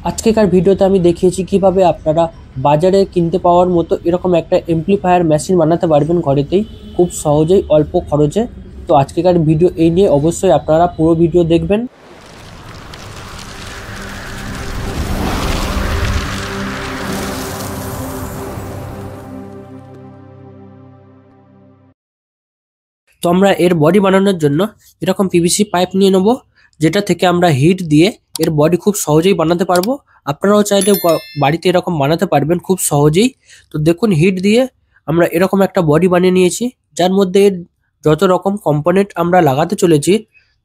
আজকেকার ভিডিওতে আমি দেখিয়েছি কিভাবে আপনারা বাজারে কিনতে পাওয়ার মতো এরকম একটা এমপ্লিফায়ার মেশিন বানাতে পারবেন ঘরেতেই খুব সহজেই অল্প খরচে। তো আজকেকার ভিডিও এই নিয়ে অবশ্যই আপনারা পুরো ভিডিও দেখবেন। তো আমরা এর বডি বানানোর জন্য এরকম পিভিসি পাইপ নিয়ে নেব, যেটা থেকে আমরা হিট দিয়ে এর বডি খুব সহজেই বানাতে পারবো। আপনারাও চাইলে বাড়িতে এরকম বানাতে পারবেন খুব সহজেই। তো দেখুন, হিট দিয়ে আমরা এরকম একটা বডি বানিয়ে নিয়েছি, যার মধ্যে এর যত রকম কম্পোনেন্ট আমরা লাগাতে চলেছি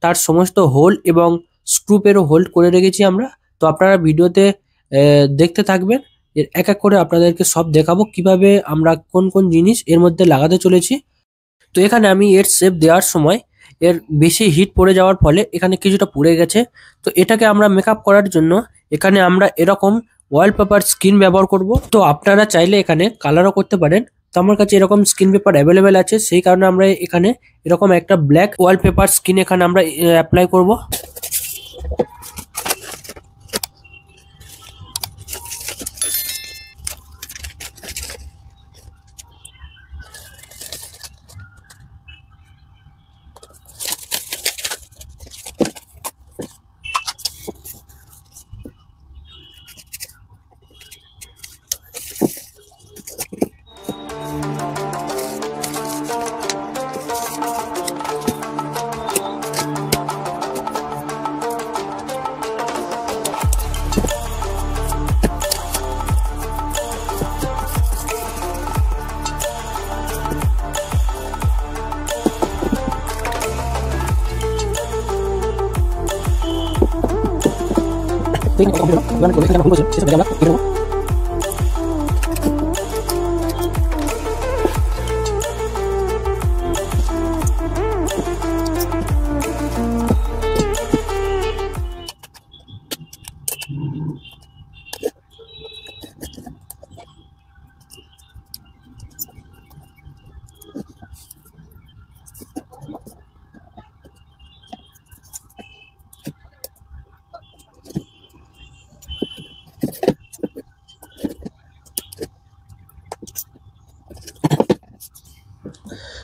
তার সমস্ত হোল এবং স্ক্রুপেরও হোল্ড করে রেখেছি আমরা। তো আপনারা ভিডিওতে দেখতে থাকবেন, এর এক এক করে আপনাদেরকে সব দেখাবো কিভাবে আমরা কোন কোন জিনিস এর মধ্যে লাগাতে চলেছি। তো এখানে আমি এর শেপ দেওয়ার সময় এর বেশি হিট পড়ে যাওয়ার ফলে এখানে কিছুটা পুড়ে গেছে। তো এটাকে আমরা মেকআপ করার জন্য এখানে আমরা এরকম ওয়ালপেপার স্কিন ব্যবহার করব। তো আপনারা চাইলে এখানে কালারও করতে পারেন। তো আমার কাছে এরকম স্কিন পেপার অ্যাভেলেবেল আছে, সেই কারণে আমরা এখানে এরকম একটা ব্ল্যাক ওয়ালপেপার স্কিন এখানে আমরা অ্যাপ্লাই করব।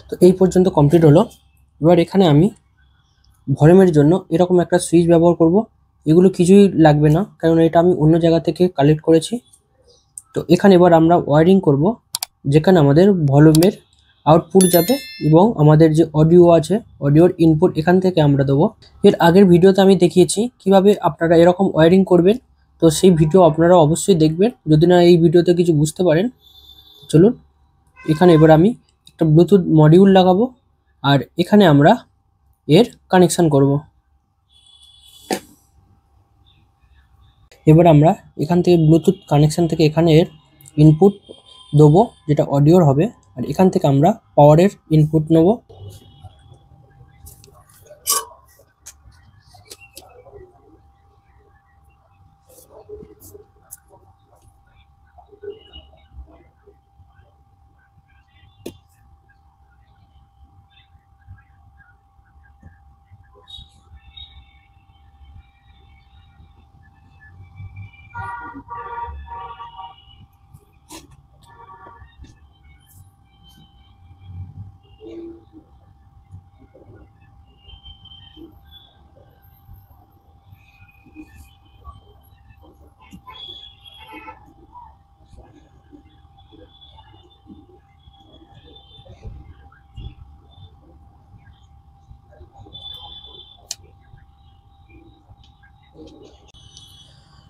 তো এই পর্যন্ত কমপ্লিট হলো। এবার এখানে আমি ভলিউমের জন্য এরকম একটা সুইচ ব্যবহার করব। এগুলো কিছুই লাগবে না, কারণ এটা আমি অন্য জায়গা থেকে কালেক্ট করেছি। তো এখানে এবার আমরা ওয়্যারিং করব, যেখানে আমাদের ভলিউমের আউটপুট যাবে এবং আমাদের যে অডিও আছে অডিওর ইনপুট এখান থেকে আমরা দেবো। এর আগের ভিডিওতে আমি দেখিয়েছি কিভাবে আপনারা এরকম ওয়্যারিং করবেন। তো সেই ভিডিও আপনারা অবশ্যই দেখবেন যদি না এই ভিডিওতে কিছু বুঝতে পারেন। চলুন, এখানে এবার আমি একটা ব্লুটুথ মডিউল লাগাবো আর এখানে আমরা এর কানেকশন করব। এবার আমরা এখান থেকে ব্লুটুথ কানেকশন থেকে এখানে এর ইনপুট দেবো, যেটা অডিওর হবে, আর এখান থেকে আমরা পাওয়ারের ইনপুট নেব।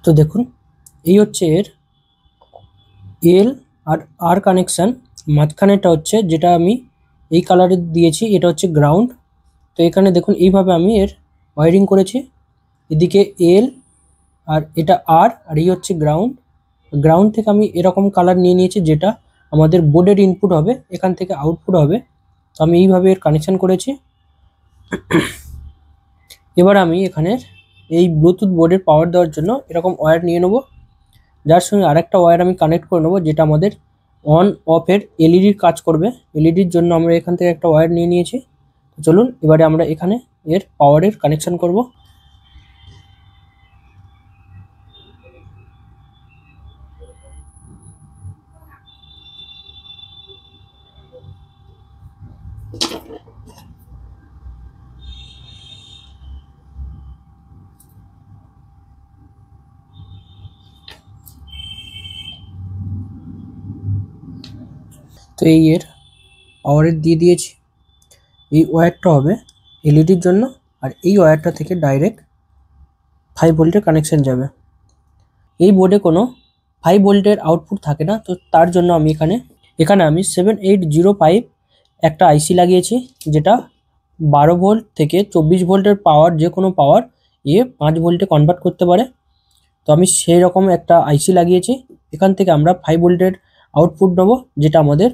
তো দেখুন, এই হচ্ছে এর এল আর আর কানেকশান। মাঝখানেটা হচ্ছে যেটা আমি এই কালারে দিয়েছি, এটা হচ্ছে গ্রাউন্ড। তো এখানে দেখুন এইভাবে আমি এর ওয়্যারিং করেছি। এদিকে এল আর এটা আর এই হচ্ছে গ্রাউন্ড। গ্রাউন্ড থেকে আমি এরকম কালার নিয়ে নিয়েছি, যেটা আমাদের বোর্ডের ইনপুট হবে, এখান থেকে আউটপুট হবে। তো আমি এইভাবে এর কানেকশান করেছি। এবার আমি এখানে এই ব্লুটুথ বোর্ডের পাওয়ার দেওয়ার জন্য এরকম ওয়্যার নিয়ে নেব, যার সঙ্গে আরেকটা ওয়্যার আমি কানেক্ট করে নেবো, যেটা আমাদের অন অফের এলইডির কাজ করবে। এলইডির জন্য আমরা এখান থেকে একটা ওয়্যার নিয়ে নিয়েছি। চলুন এবারে আমরা এখানে এর পাওয়ারের কানেকশন করব। তো এই এর পাওয়ারের দিয়ে দিয়েছি। এই ওয়্যারটা হবে এলইডির জন্য, আর এই ওয়্যারটা থেকে ডাইরেক্ট 5 ভোল্টের কানেকশন যাবে। এই বোর্ডে কোনো 5 ভোল্টের আউটপুট থাকে না, তো তার জন্য আমি এখানে আমি 7805 একটা আইসি লাগিয়েছি, যেটা 12 ভোল্ট থেকে 24 ভোল্টের পাওয়ার, যে কোনো পাওয়ার 5 ভোল্টে কনভার্ট করতে পারে। তো আমি সেই রকম একটা আইসি লাগিয়েছি। এখান থেকে আমরা 5 ভোল্টের আউটপুট নেবো, যেটা আমাদের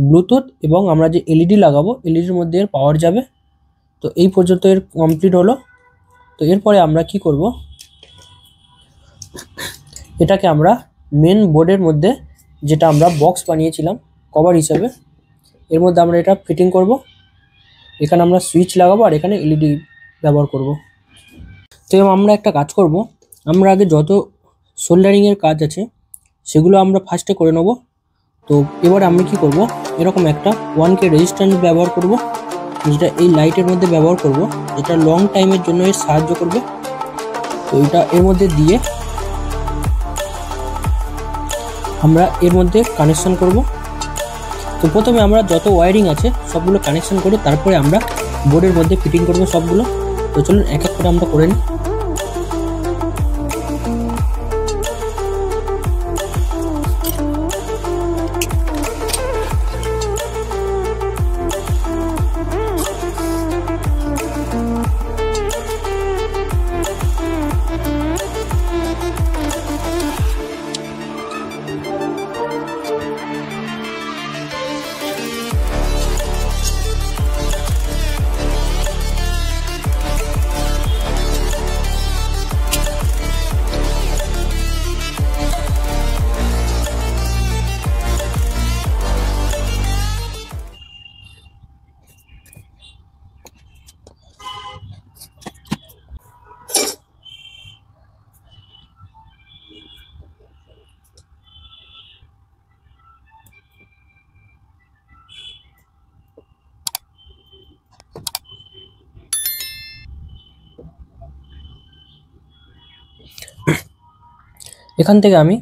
ব্লুটুথ এবং আমরা যে এলইডি লাগাবো এলইডির মধ্যে এর পাওয়ার যাবে। তো এই পর্যন্ত এর কমপ্লিট হলো। তো এরপরে আমরা কি করব, এটাকে আমরা মেন বোর্ডের মধ্যে, যেটা আমরা বক্স বানিয়েছিলাম কভার হিসাবে, এর মধ্যে আমরা এটা ফিটিং করব। এখানে আমরা সুইচ লাগাবো আর এখানে এলইডি ব্যবহার করব। তো আমরা একটা কাজ করব, আমরা আগে যত সোল্ডারিংয়ের কাজ আছে সেগুলো আমরা ফার্স্টে করে নেব। তো এবার আমি কি করব, এরকম একটা 1K রেজিস্ট্যান্স ব্যবহার করব, যেটা এই লাইটের মধ্যে ব্যবহার করব, এটা লং টাইমের জন্য এর সাহায্য করবে। তো এটা এর মধ্যে দিয়ে আমরা এর মধ্যে কানেকশন করব। তো প্রথমে আমরা যত ওয়্যারিং আছে সবগুলো কানেকশন করে তারপরে আমরা বোর্ডের মধ্যে ফিটিং করব সবগুলো। তো চলুন এক এক করে আমরা করে নিই। এখান থেকে আমি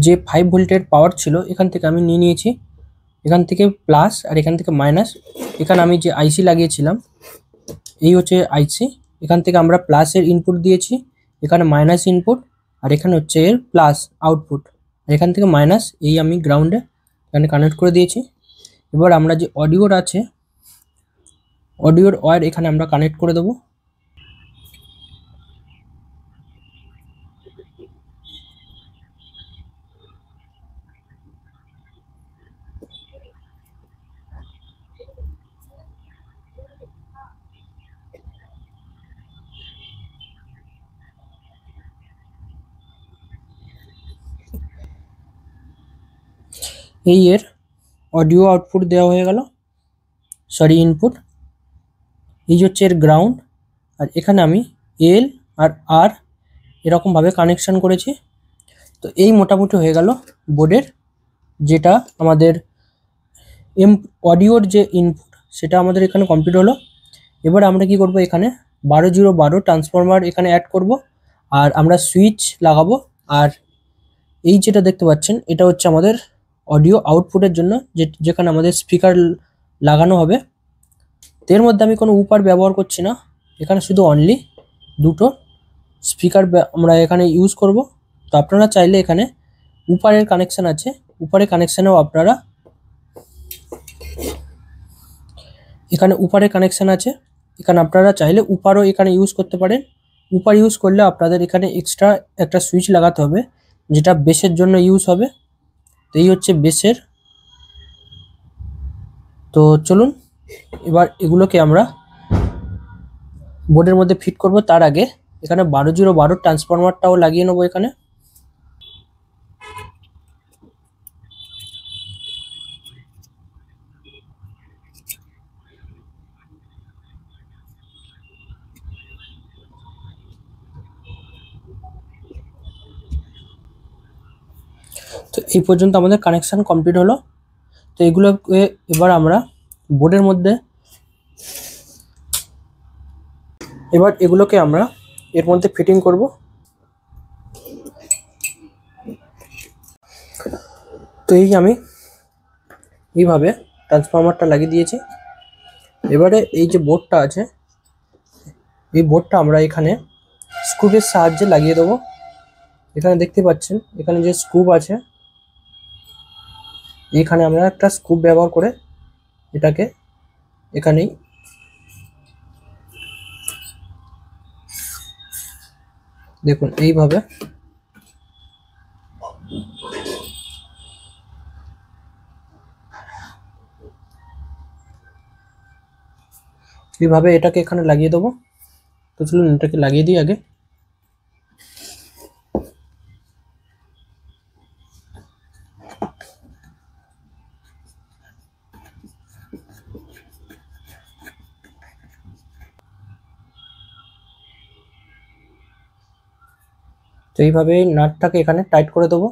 যে 5 ভোল্টের পাওয়ার ছিল এখান থেকে আমি নিয়ে নিয়েছি, এখান থেকে প্লাস আর এখান থেকে মাইনাস। এখানে আমি যে আইসি লাগিয়েছিলাম এই হচ্ছে আইসি, এখান থেকে আমরা প্লাসের ইনপুট দিয়েছি, এখানে মাইনাস ইনপুট, আর এখানে হচ্ছে এর প্লাস আউটপুট, আর এখান থেকে মাইনাস, এই আমি গ্রাউন্ডে এখানে কানেক্ট করে দিয়েছি। এবার আমরা যে অডিওর আছে অডিওর ওয়্যার এখানে আমরা কানেক্ট করে দেবো। এই এর অডিও আউটপুট দেওয়া হয়ে গেল, সরি ইনপুট। এই হচ্ছে এর গ্রাউন্ড, আর এখানে আমি এল আর আর এরকমভাবে কানেকশান করেছি। তো এই মোটামুটি হয়ে গেল বোর্ডের, যেটা আমাদের অডিওর যে ইনপুট সেটা আমাদের এখানে কমপ্লিট হলো। এবার আমরা কি করব, এখানে 12012 ট্রান্সফরমার এখানে অ্যাড করব, আর আমরা সুইচ লাগাবো। আর এই যেটা দেখতে পাচ্ছেন এটা হচ্ছে আমাদের অডিও আউটপুটের জন্য, যেখানে আমাদের স্পিকার লাগানো হবে। এর মধ্যে আমি কোনো উপার ব্যবহার করছি না, এখানে শুধু অনলি দুটো স্পিকার আমরা এখানে ইউজ করব। তো আপনারা চাইলে এখানে উপারের কানেকশান আছে, উপারের কানেকশানেও আপনারা এখানে উপারের কানেকশান আছে, এখানে আপনারা চাইলে উপারও এখানে ইউজ করতে পারেন। উপার ইউজ করলে আপনাদের এখানে এক্সট্রা একটা সুইচ লাগাতে হবে, যেটা বেসের জন্য ইউজ হবে। তো এই হচ্ছে বেসের। তো চলুন এবার এগুলোকে আমরা বোর্ডের মধ্যে ফিট করব। তার আগে এখানে 12012 ট্রান্সফরমারটাও লাগিয়ে নেবো এখানে। তো এই পর্যন্ত আমাদের কানেকশান কমপ্লিট হলো। তো এগুলোকে এবার আমরা বোর্ডের মধ্যে এগুলোকে আমরা এর মধ্যে ফিটিং করব। তো এই আমি এইভাবে ট্রান্সফরমারটা লাগিয়ে দিয়েছি। এবারে এই যে বোর্ডটা আছে, এই বোর্ডটা আমরা এখানে স্ক্রুপের সাহায্যে লাগিয়ে দেবো। এখানে দেখতে পাচ্ছেন এখানে যে স্ক্রুপ আছে, এখানে আমরা একটা স্ক্রুপ ব্যবহার করে এটাকে এখানেই দেখুন এইভাবে এটাকে এখানে লাগিয়ে দেবো। তো চলুন এটাকে লাগিয়ে দিই আগে। তো এইভাবে নাটটাকে এখানে টাইট করে দেবো।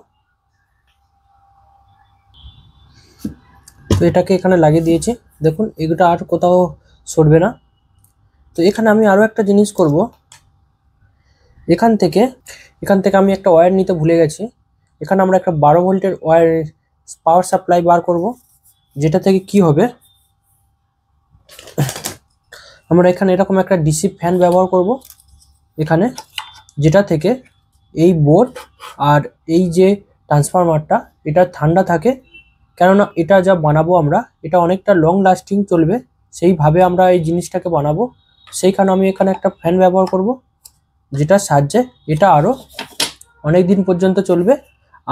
তো এটাকে এখানে লাগিয়ে দিয়েছি, দেখুন এগুলো আর কোথাও সরবে না। তো এখানে আমি আরও একটা জিনিস করব, এখান থেকে আমি একটা ওয়্যার নিতে ভুলে গেছি। এখানে আমরা একটা 12 ভোল্টের ওয়্যার পাওয়ার সাপ্লাই বার করব, যেটা থেকে কি হবে, আমরা এখানে এরকম একটা ডিসি ফ্যান ব্যবহার করব এখানে, যেটা থেকে এই বোর্ড আর এই যে ট্রান্সফরমারটা এটা ঠান্ডা থাকে। কেননা এটা যা বানাবো আমরা, এটা অনেকটা লং লাস্টিং চলবে, সেইভাবে আমরা এই জিনিসটাকে বানাবো। সেই কারণে আমি এখানে একটা ফ্যান ব্যবহার করব, যেটার সাহায্যে এটা আরও অনেক দিন পর্যন্ত চলবে।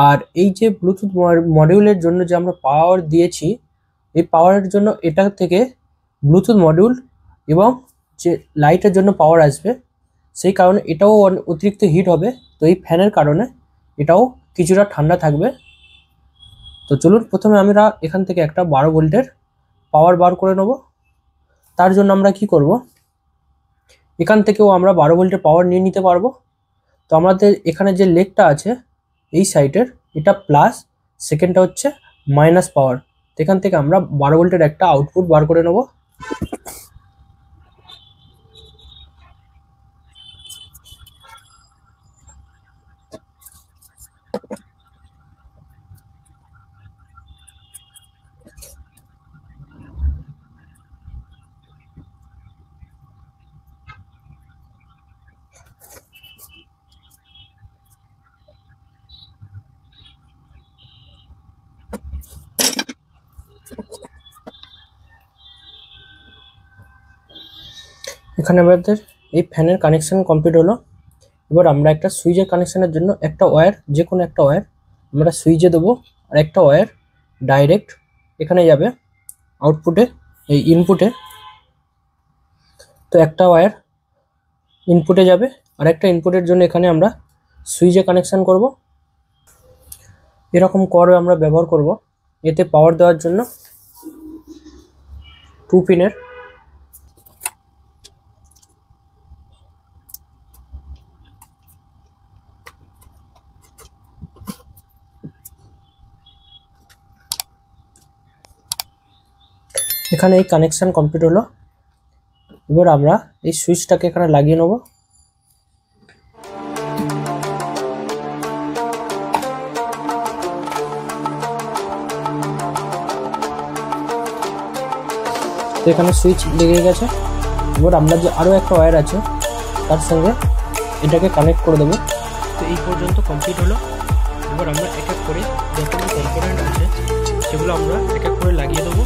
আর এই যে ব্লুটুথ মডিউলের জন্য যে আমরা পাওয়ার দিয়েছি, এই পাওয়ারের জন্য এটা থেকে ব্লুটুথ মডিউল এবং যে লাইটের জন্য পাওয়ার আসবে, সেই কারণে এটাও অতিরিক্ত হিট হবে। তো এই ফ্যানের কারণে এটাও কিছুটা ঠান্ডা থাকবে। তো চলুন প্রথমে আমরা এখান থেকে একটা 12 ভোল্টের পাওয়ার বার করে নেব। তার জন্য আমরা কি করব, এখান থেকেও আমরা 12 ভোল্টের পাওয়ার নিয়ে নিতে পারবো। তো আমাদের এখানে যে লেগটা আছে এই সাইডের, এটা প্লাস, সেকেন্ডটা হচ্ছে মাইনাস পাওয়ার। তো এখান থেকে আমরা 12 ভোল্টের একটা আউটপুট বার করে নেব। এখানে আমাদের এই ফ্যানের কানেকশন কমপ্লিট হলো। এবার আমরা একটা সুইচের কানেকশনের জন্য একটা ওয়্যার, যে কোনো একটা ওয়্যার আমরা সুইচে দেবো, আর একটা ওয়্যার ডাইরেক্ট এখানে যাবে আউটপুটে, এই ইনপুটে। তো একটা ওয়্যার ইনপুটে যাবে, আর একটা ইনপুটের জন্য এখানে আমরা সুইচে কানেকশন করব। এরকম কর্ড আমরা ব্যবহার করব এতে পাওয়ার দেওয়ার জন্য 2 পিনের। এখানে এই কানেকশন কমপ্লিট হলো। এবার আমরা এই সুইচটাকে এখানে লাগিয়ে নেব। তো এখানে সুইচ লেগে গেছে। এবার আমরা যে আরও একটা ওয়্যার আছে তার সঙ্গে এটাকে কানেক্ট করে দেবো। তো এই পর্যন্ত কমপ্লিট হলো। এবার আমরা এক এক করে যতগুলো কম্পোনেন্ট আছে সেগুলো আমরা এক এক করে লাগিয়ে দেবো।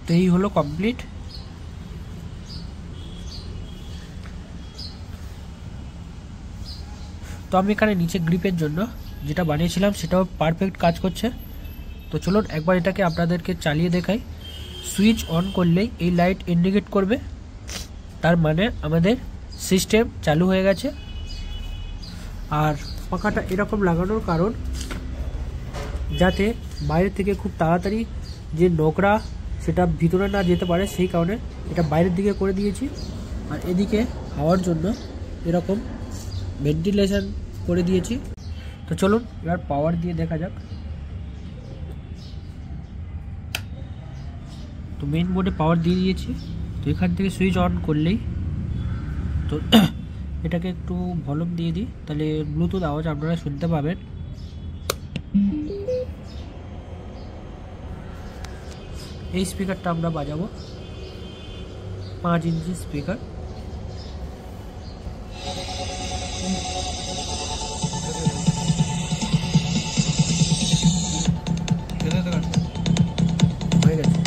তো এই হলো কমপ্লিট। তো আমি এখানে নিচে গ্রিপের জন্য যেটা বানিয়েছিলাম সেটাও পারফেক্ট কাজ করছে। তো চলুন একবার এটাকে আপনাদেরকে চালিয়ে দেখাই। সুইচ অন করলেই এই লাইট ইন্ডিকেট করবে, তার মানে আমাদের সিস্টেম চালু হয়ে গেছে। আর পাখাটা এরকম লাগানোর কারণ যাতে বাইরে থেকে খুব তাড়াতাড়ি যে নোংরা সেটা ভিতরে না যেতে পারে, সেই কারণে এটা বাইরের দিকে করে দিয়েছি। আর এদিকে হাওয়ার জন্য এরকম ভেন্টিলেশন করে দিয়েছি। তো চলুন এবার পাওয়ার দিয়ে দেখা যাক। তো মেইন বোর্ডে পাওয়ার দিয়ে দিয়েছি। তো এখান থেকে সুইচ অন করলেই, তো এটাকে একটু ভলিউম দিয়ে দিই, তাহলে ব্লুটুথ আওয়াজ আপনারা শুনতে পাবেন। এই স্পিকারটা আমরা বাজাবো, 5 ইঞ্চি স্পিকার। হয়ে গেছে।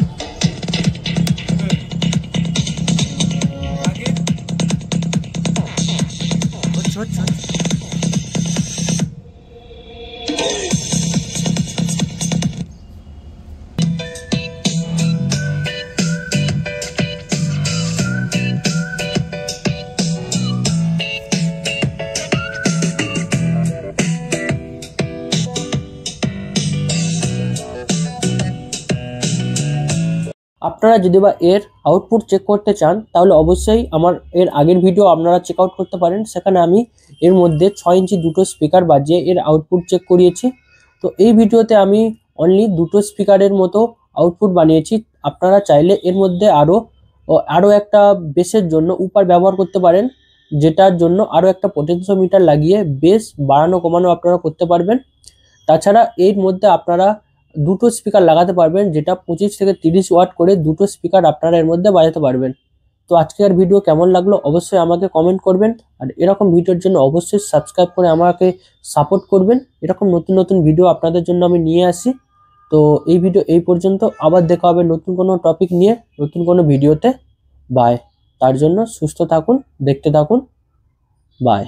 হচ্ছে। আপনারা যদি বা এর আউটপুট চেক করতে চান তাহলে অবশ্যই আমার এর আগের ভিডিও আপনারা চেক আউট করতে পারেন। সেখানে আমি এর মধ্যে 6 ইঞ্চি দুটো স্পিকার বাজিয়ে এর আউটপুট চেক করিয়েছি। তো এই ভিডিওতে আমি অনলি দুটো স্পিকারের মতো আউটপুট বানিয়েছি। আপনারা চাইলে এর মধ্যে আরও একটা বেসের জন্য উপার ব্যবহার করতে পারেন, যেটার জন্য আরও একটা পোটেনশিওমিটার লাগিয়ে বেস বাড়ানো কমানো আপনারা করতে পারবেন। তাছাড়া এর মধ্যে আপনারা দুটো স্পিকার লাগাতে পারবেন, যেটা 25 থেকে 30 ওয়াট করে দুটো স্পিকার আপনারা এর মধ্যে বাজাতে পারবেন। তো আজকের ভিডিও কেমন লাগলো অবশ্যই আমাকে কমেন্ট করবেন। আর এরকম ভিডিওর জন্য অবশ্যই সাবস্ক্রাইব করে আমাকে সাপোর্ট করবেন। এরকম নতুন নতুন ভিডিও আপনাদের জন্য আমি নিয়ে আসি। তো এই ভিডিও এই পর্যন্ত, আবার দেখা হবে নতুন কোনো টপিক নিয়ে নতুন কোনো ভিডিওতে। বাই। তার জন্য সুস্থ থাকুন, দেখতে থাকুন। বাই।